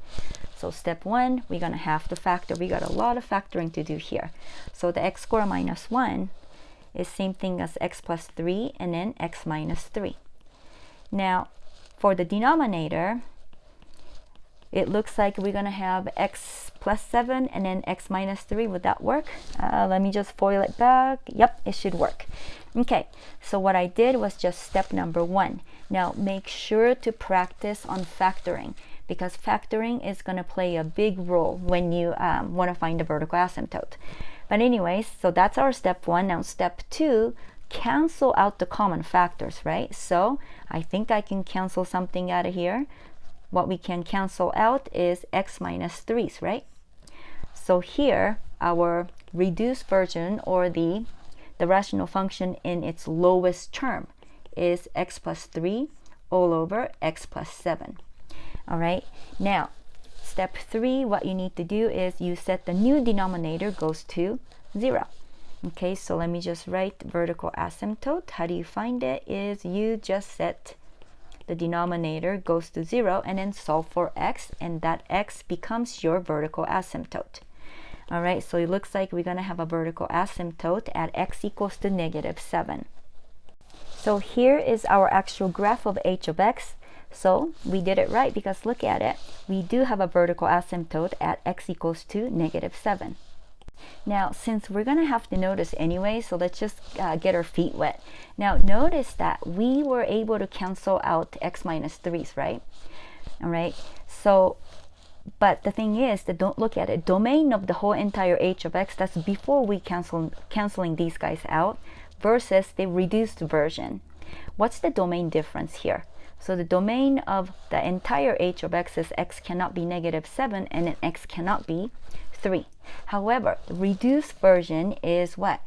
So step 1, we're going to have to factor. We got a lot of factoring to do here. So the x squared minus 1 is same thing as x plus 3 and then x minus 3. Now, for the denominator, it looks like we're going to have x plus 7 and then x minus 3. Would that work? Let me just FOIL it back. Yep, it should work. Okay, so what I did was just step number 1. Now make sure to practice on factoring, because factoring is going to play a big role when you want to find the vertical asymptote. But anyways, so that's our step 1. Now step 2, cancel out the common factors, right? So I think I can cancel something out of here. What we can cancel out is x minus 3's, right? So here, our reduced version, or the rational function in its lowest term, is x plus 3 all over x plus 7. All right, now step 3, what you need to do is you set the new denominator goes to 0. Okay, so let me just write vertical asymptote. How do you find it? Is you just set the denominator goes to 0 and then solve for x, and that x becomes your vertical asymptote. All right, so it looks like we're going to have a vertical asymptote at x equals to negative 7. So here is our actual graph of h of x. So we did it right, because look at it. We do have a vertical asymptote at x equals to negative 7. Now, since we're going to have to notice anyway, so let's just get our feet wet. Now, notice that we were able to cancel out x minus 3's, right? All right. So, but the thing is that don't look at it. Domain of the whole entire h of x, that's before we canceling these guys out, versus the reduced version. What's the domain difference here? So the domain of the entire h of x is x cannot be negative 7 and then x cannot be 3. However, the reduced version is what?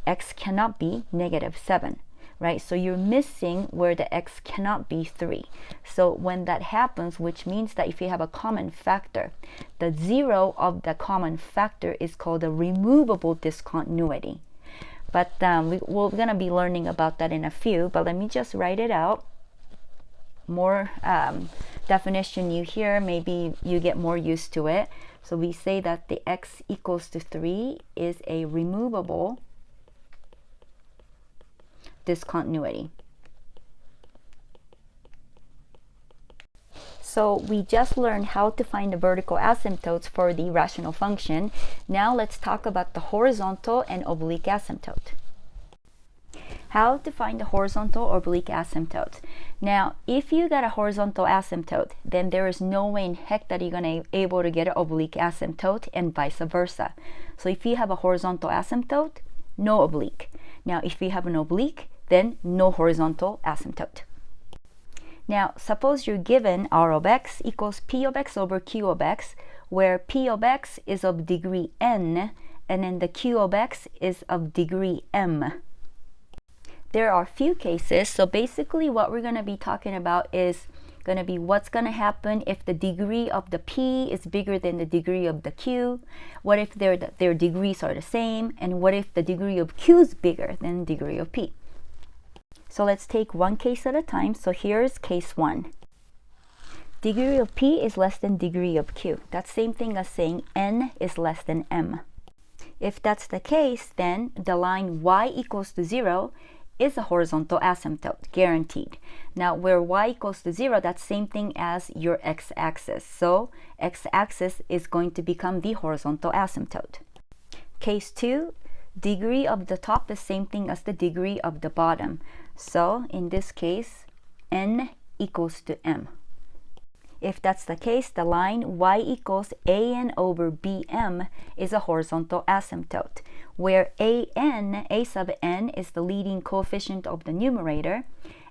X cannot be negative 7, right? So you're missing where the x cannot be 3. So when that happens, which means that if you have a common factor, the 0 of the common factor is called a removable discontinuity. But we're going to be learning about that in a few, but let me just write it out. More definition you hear, maybe you get more used to it. So we say that the x equals to 3 is a removable discontinuity. So we just learned how to find the vertical asymptotes for the rational function. Now let's talk about the horizontal and oblique asymptote. How to find the horizontal or oblique asymptote. Now, if you got a horizontal asymptote, then there is no way in heck that you're going to be able to get an oblique asymptote, and vice versa. So if you have a horizontal asymptote, no oblique. Now, if you have an oblique, then no horizontal asymptote. Now, suppose you're given r of x equals p of x over q of x, where p of x is of degree n, and then the q of x is of degree m. There are a few cases, so basically what we're going to be talking about is going to be what's going to happen if the degree of the p is bigger than the degree of the q, what if their degrees are the same, and what if the degree of q is bigger than the degree of p. So let's take one case at a time. So here's case 1. Degree of p is less than degree of q. That's same thing as saying n is less than m. If that's the case, then the line y equals to 0 is a horizontal asymptote, guaranteed. Now, where y equals to 0, that's same thing as your x-axis. So x-axis is going to become the horizontal asymptote. Case 2, degree of the top is same thing as the degree of the bottom. So in this case, n equals to m. If that's the case, the line y equals an over bm is a horizontal asymptote, where a sub n is the leading coefficient of the numerator,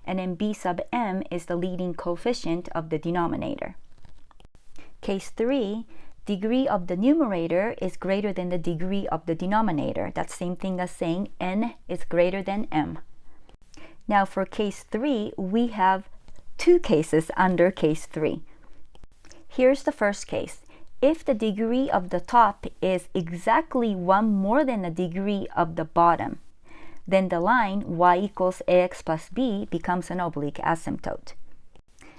and then b sub m is the leading coefficient of the denominator. Case 3, degree of the numerator is greater than the degree of the denominator. That's same thing as saying n is greater than m. Now for case 3, we have two cases under case 3. Here's the first case. If the degree of the top is exactly 1 more than the degree of the bottom, then the line y equals ax plus b becomes an oblique asymptote.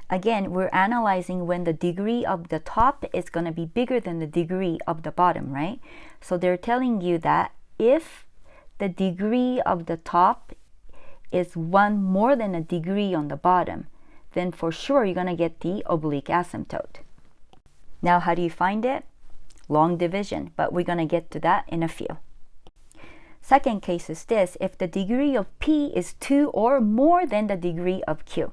Again, we're analyzing when the degree of the top is going to be bigger than the degree of the bottom, right? So they're telling you that if the degree of the top is 1 more than a degree on the bottom, then for sure you're going to get the oblique asymptote. Now, how do you find it? Long division, but we're going to get to that in a few. Second case is this: if the degree of P is 2 or more than the degree of Q,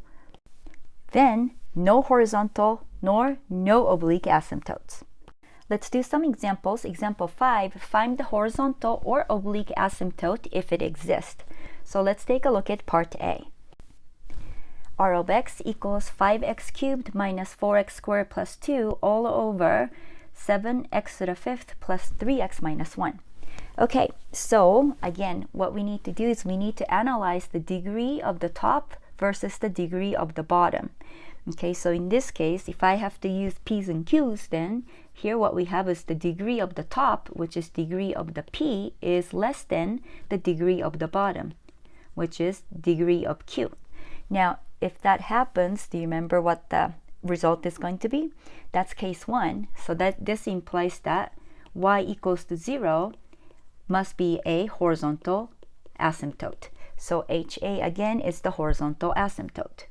then no horizontal nor no oblique asymptotes. Let's do some examples. Example 5, find the horizontal or oblique asymptote if it exists. So let's take a look at part A. R of x equals 5x cubed minus 4x squared plus 2 all over 7x to the fifth plus 3x minus 1. Okay, so again, what we need to do is we need to analyze the degree of the top versus the degree of the bottom. Okay, so in this case, if I have to use P's and Q's, then here what we have is the degree of the top, which is degree of the P, is less than the degree of the bottom, which is degree of Q. Now, if that happens, do you remember what the result is going to be? That's case 1. So that this implies that y equals to 0 must be a horizontal asymptote. So HA again is the horizontal asymptote.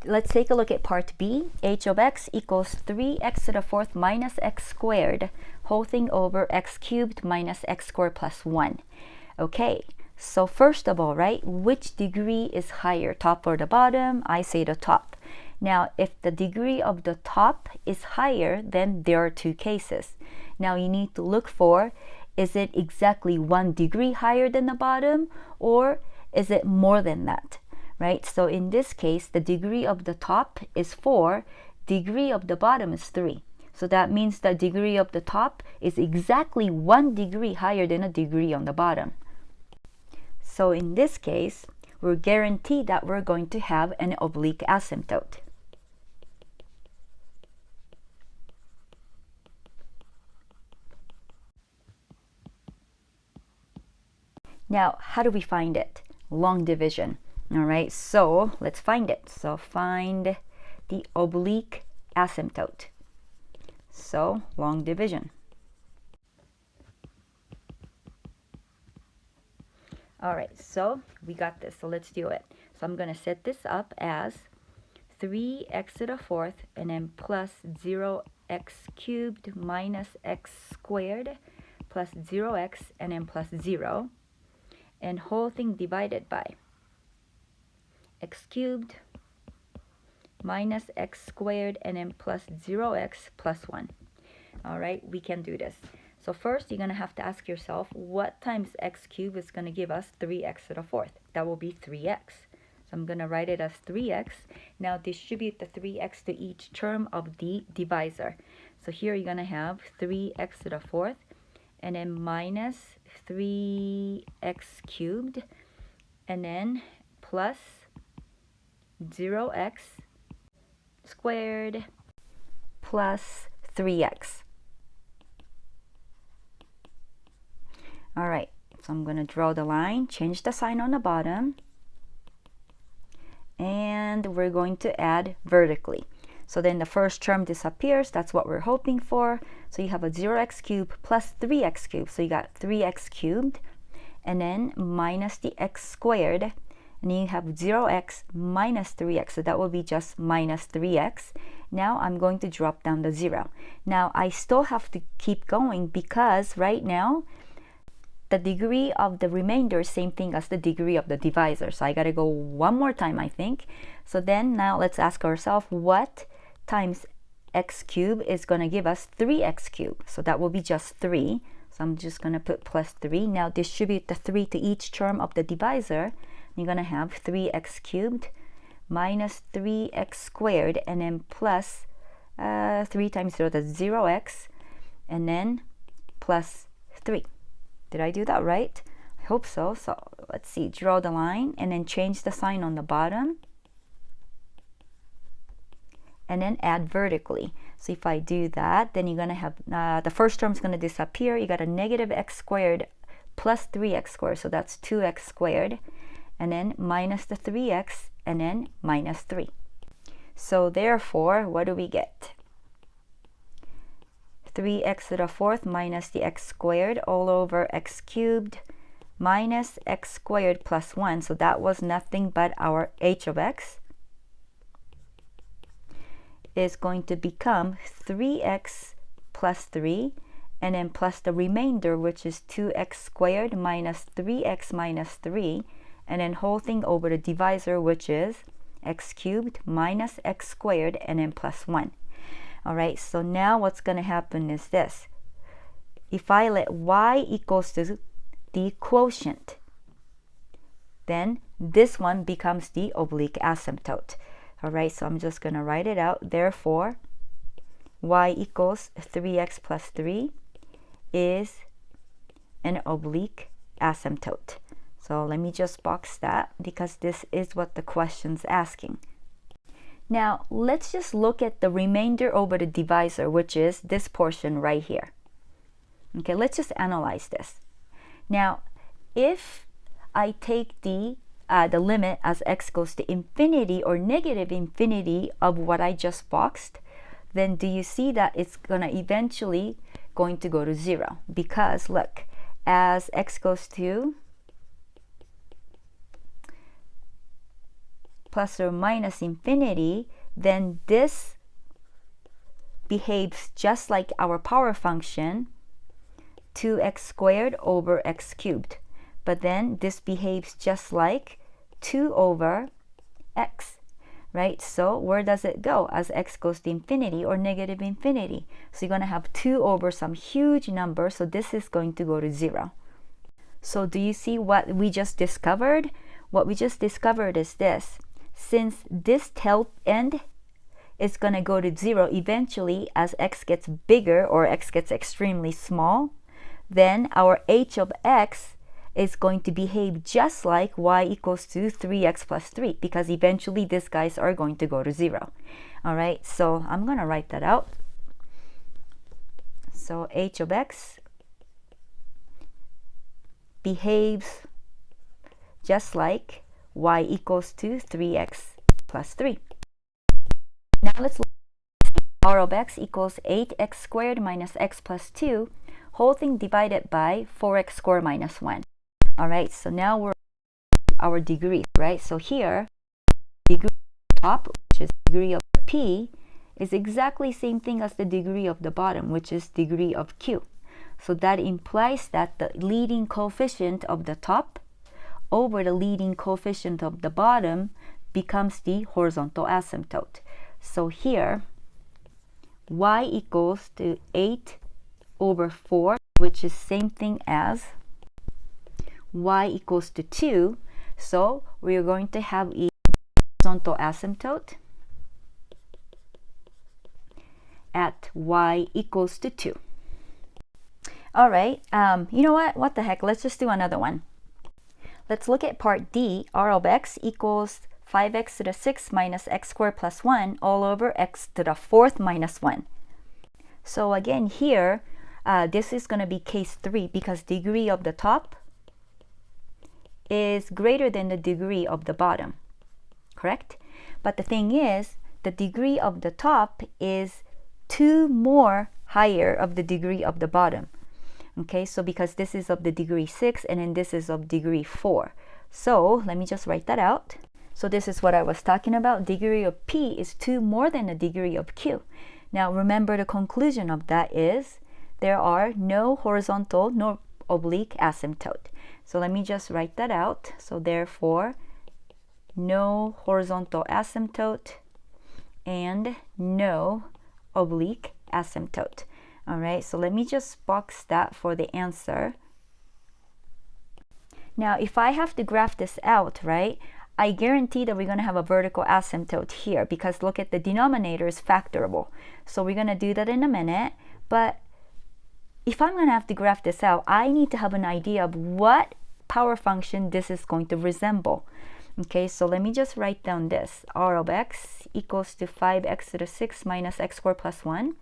Let's take a look at part B. H of x equals 3x to the fourth minus x squared, whole thing over x cubed minus x squared plus 1. Okay, so first of all, right, which degree is higher, top or the bottom? I say the top. Now, if the degree of the top is higher, then there are two cases. Now, you need to look for, is it exactly 1 degree higher than the bottom, or is it more than that? Right? So in this case, the degree of the top is 4, degree of the bottom is 3. So that means the degree of the top is exactly 1 degree higher than a degree on the bottom. So in this case, we're guaranteed that we're going to have an oblique asymptote. Now, how do we find it? Long division. All right, so let's find it. So find the oblique asymptote. So long division. All right, so we got this. So let's do it. So I'm going to set this up as 3x to the fourth and then plus 0x cubed minus x squared plus 0x and then plus 0. And whole thing divided by x cubed minus x squared and then plus 0x plus 1. All right, we can do this. So first, you're going to have to ask yourself, what times x cubed is going to give us 3x to the fourth? That will be 3x. So I'm going to write it as 3x. Now distribute the 3x to each term of the divisor. So here you're going to have 3x to the fourth and then minus 3x cubed and then plus 0x squared plus 3x. All right, so I'm going to draw the line, change the sign on the bottom, and we're going to add vertically. So then the first term disappears. That's what we're hoping for. So you have a 0x cubed plus 3x cubed. So you got 3x cubed and then minus the x squared. And then you have 0x minus 3x. So that will be just minus 3x. Now I'm going to drop down the 0. Now I still have to keep going because right now the degree of the remainder is same thing as the degree of the divisor. So I got to go one more time, I think. So then now let's ask ourselves, what times x cubed is going to give us 3x cubed? So that will be just 3. So I'm just going to put plus 3. Now distribute the 3 to each term of the divisor. You're going to have 3x cubed minus 3x squared and then plus 3 times 0, that's 0x, and then plus 3. Did I do that right? I hope so. So let's see, draw the line and then change the sign on the bottom and then add vertically. So if I do that, then you're going to have, the first term is going to disappear. You got a negative x squared plus 3x squared. So that's 2x squared. And then minus the 3x and then minus 3. So therefore, what do we get? 3x to the fourth minus the x squared all over x cubed minus x squared plus 1. So that was nothing but our h of x is going to become 3x plus 3, and then plus the remainder, which is 2x squared minus 3x minus 3, and then whole thing over the divisor, which is x cubed minus x squared, and then plus 1. All right, so now what's going to happen is this. If I let y equals to the quotient, then this one becomes the oblique asymptote. All right, so I'm just going to write it out. Therefore, y equals 3x plus 3 is an oblique asymptote. So let me just box that because this is what the question's asking. Now, let's just look at the remainder over the divisor, which is this portion right here. Okay, let's just analyze this. Now, if I take the limit as x goes to infinity or negative infinity of what I just boxed, then do you see that it's going to eventually going to go to 0? Because look, as x goes to plus or minus infinity, then this behaves just like our power function, 2x squared over x cubed. But then this behaves just like 2 over x, right? So where does it go as x goes to infinity or negative infinity? So you're going to have 2 over some huge number, so this is going to go to 0. So do you see what we just discovered? What we just discovered is this. Since this tail end is going to go to 0 eventually as x gets bigger or x gets extremely small, then our h of x is going to behave just like y equals to 3x plus 3, because eventually these guys are going to go to 0. All right, so I'm going to write that out. So h of x behaves just like y equals to 3x plus 3. Now let's look at r of x equals 8x squared minus x plus 2, whole thing divided by 4x squared minus 1. All right, so now we're our degrees, right? So here, degree of the top, which is degree of p, is exactly same thing as the degree of the bottom, which is degree of q. So that implies that the leading coefficient of the top over the leading coefficient of the bottom becomes the horizontal asymptote. So here, y equals to 8 over 4, which is same thing as y equals to 2. So we're going to have a horizontal asymptote at y equals to 2. All right, you know what the heck, let's just do another one. Let's look at part D. R of x equals 5x to the 6th minus x squared plus 1 all over x to the 4th minus 1. So again here, this is going to be case 3 because degree of the top is greater than the degree of the bottom, correct? But the thing is, the degree of the top is 2 more higher of the degree of the bottom. Okay, so because this is of the degree 6 and then this is of degree 4. So let me just write that out. So this is what I was talking about. Degree of p is 2 more than the degree of q. Now remember the conclusion of that is there are no horizontal nor oblique asymptote. So let me just write that out. So therefore, no horizontal asymptote and no oblique asymptote. All right, so let me just box that for the answer. Now, if I have to graph this out, right, I guarantee that we're going to have a vertical asymptote here because look at the denominator is factorable. So we're going to do that in a minute. But if I'm going to have to graph this out, I need to have an idea of what power function this is going to resemble. Okay, so let me just write down this. R of x equals to 5x to the 6th minus x squared plus 1.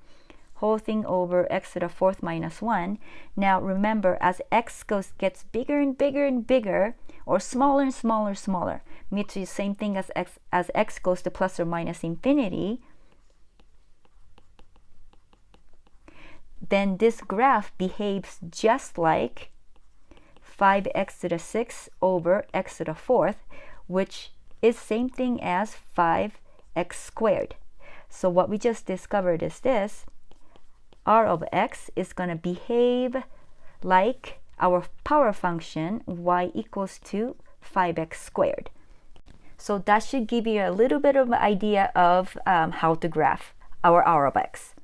Whole thing over x to the 4th minus 1. Now remember, as x gets bigger and bigger and bigger, or smaller and smaller and smaller, which is the same thing as x goes to plus or minus infinity, then this graph behaves just like 5x to the 6th over x to the 4th, which is same thing as 5x squared. So what we just discovered is this: r of x is going to behave like our power function y equals to 5x squared. So that should give you a little bit of an idea of how to graph our r of x.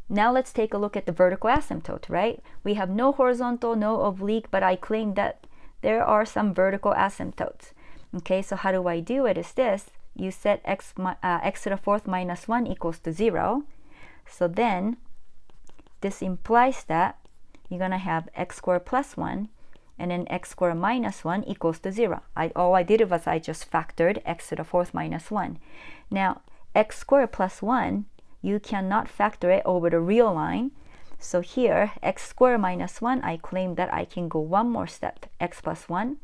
Now let's take a look at the vertical asymptote, right? We have no horizontal, no oblique, but I claim that there are some vertical asymptotes. Okay, so how do I do it? Is this: you set x to the fourth minus 1 equals to 0. So then this implies that you're going to have x squared plus 1, and then x squared minus 1 equals to 0. All I did was I just factored x to the fourth minus 1. Now, x squared plus 1, you cannot factor it over the real line. So here, x squared minus 1, I claim that I can go one more step, x plus 1,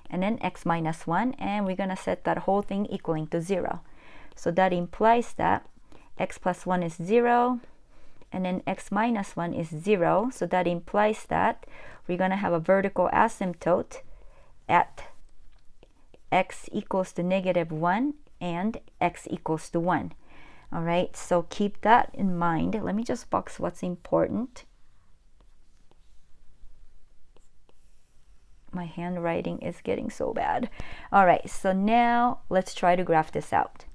and then x minus 1, and we're going to set that whole thing equaling to 0. So that implies that x plus 1 is 0, and then x minus 1 is 0. So that implies that we're going to have a vertical asymptote at x equals to -1 and x equals to 1. All right, so keep that in mind. Let me just box what's important. My handwriting is getting so bad. All right, so now let's try to graph this out.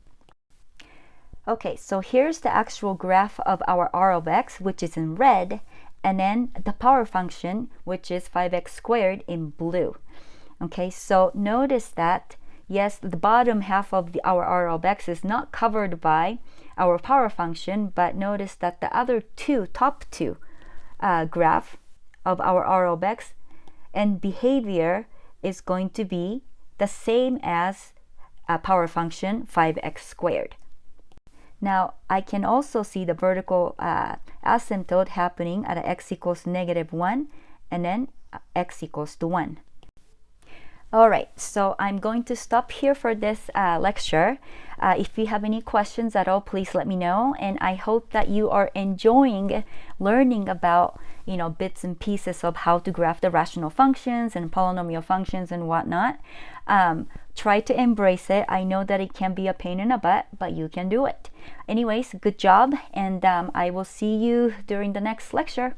Okay, so here's the actual graph of our r of x, which is in red, and then the power function, which is 5x squared, in blue. Okay, so notice that, yes, the bottom half of our r of x is not covered by our power function, but notice that the other top two graph of our r of x and behavior is going to be the same as a power function 5x squared. Now, I can also see the vertical asymptote happening at x equals -1 and then x equals to 1. All right, so I'm going to stop here for this lecture. If you have any questions at all, please let me know. And I hope that you are enjoying learning about, bits and pieces of how to graph the rational functions and polynomial functions and whatnot. Try to embrace it. I know that it can be a pain in the butt, but you can do it. Anyways, good job, and I will see you during the next lecture.